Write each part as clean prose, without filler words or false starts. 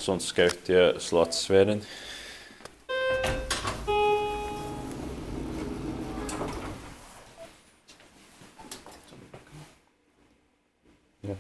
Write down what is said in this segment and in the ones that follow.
och sånt ska ut till Slottsveden. Ja.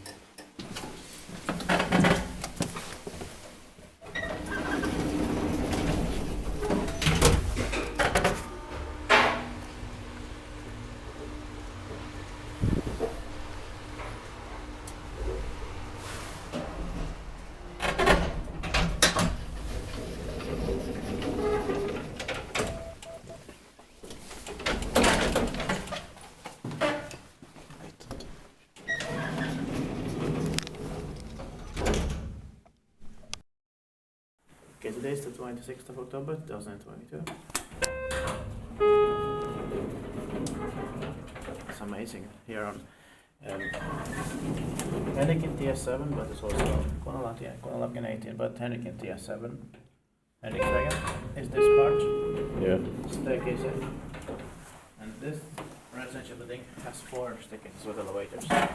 Okay, today is the 26th of October 2022. It's amazing here on Henrikintie 7, but it's also Kone 18, but Henrikintie 7. Henriksvägen is this part. Yeah. Staircase. And this residential building has 4 staircases with elevators. I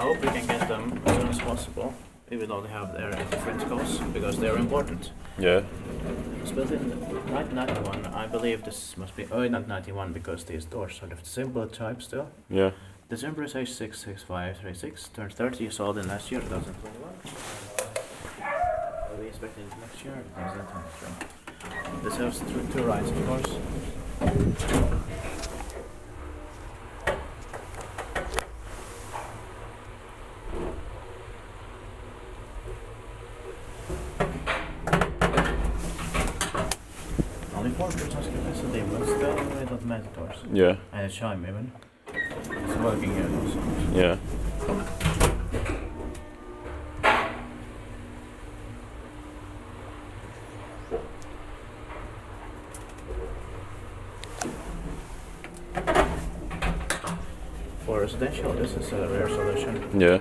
hope we can get them as soon as possible, even though they have their different goals, because they are important. Yeah. It was built in 1991. I believe this must be early 1991 because these doors are the similar type still. Yeah. December is H66536, turned 30 years old in last year, 2021. We'll be expecting it next year, 2023. This has two rides, of course. Only 4% capacity, but still with automatic doors. Yeah. And a chime even. It's working here also. Yeah. For residential, this is a rare solution. Yeah.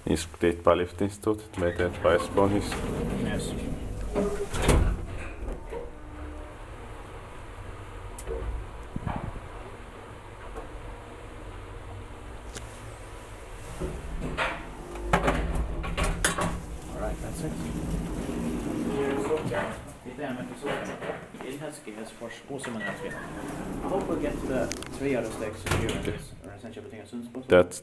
Niissä Lift-instituutit meitä Espoonissa. Yes. Alright, that's it. Pitäjänmäki in Helsinki has for Finland. I hope we'll get to the 3 other stakes here in this residential building as soon as possible. That's